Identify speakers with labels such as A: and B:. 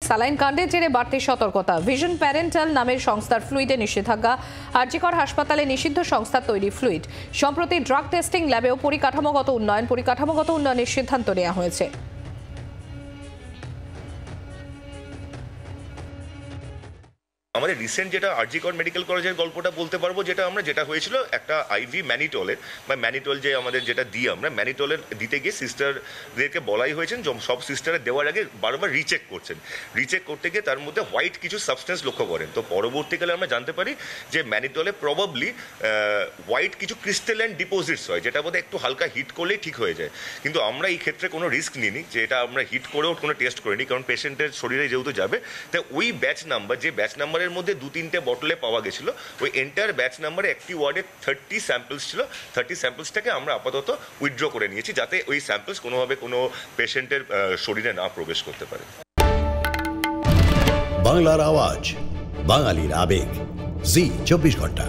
A: Saline কাণ্ডের জেরে বাড়তি সতর্কতা। ভিশন প্যারেন্টাল নামের সংস্থার ফ্লুইডে নিষেধাজ্ঞা। আরজিকর হাসপাতালে নিষিদ্ধ সংস্থার তৈরি ফ্লুইড। সম্প্রতি ড্রাগ টেস্টিং ল্যাবেও পরিকাঠামোগত উন্নয়নের সিদ্ধান্ত নেওয়া হয়েছে।
B: আমাদের রিসেন্ট যেটা আরজিকর মেডিকেল কলেজের গল্পটা বলতে পারবো, যেটা হয়েছিল একটা আইভি ম্যানিটলের বা ম্যানিটল যে আমাদের যেটা দিই আমরা ম্যানিটলের দিতে গিয়ে সিস্টারদেরকে বলাই হয়েছেন সব সিস্টারের দেওয়ার আগে বারবার রিচেক করতে গিয়ে তার মধ্যে হোয়াইট কিছু সাবস্টেন্স লক্ষ্য করেন। তো পরবর্তীকালে আমরা জানতে পারি যে ম্যানিটলে প্রবাবলি হোয়াইট কিছু ক্রিস্টালাইন ডিপোজিটস হয়, যেটা বোধহয় একটু হালকা হিট করলেই ঠিক হয়ে যায়। কিন্তু আমরা এই ক্ষেত্রে কোনো রিস্ক নিইনি, যে এটা আমরা হিট করেও কোনো টেস্ট করিনি, কারণ পেশেন্টের শরীরে যেহেতু যাবে। তাই ওই ব্যাচ নাম্বারের মধ্যে 2-3টে বটলে পাওয়া গেছিল, ওই এন্টায়ার ব্যাচ নাম্বারে একটি ওয়ার্ডে 30 স্যাম্পলস ছিল। 30 স্যাম্পলসটাকে আমরা আপাতত উইথড্র করে নিয়েছি, যাতে ওই স্যাম্পলস কোনোভাবে কোনো পেশেন্টের শরীরে না প্রবেশ করতে পারে।
C: বাংলার আওয়াজ, বাঙালির আবেগ, জি 24 ঘন্টা।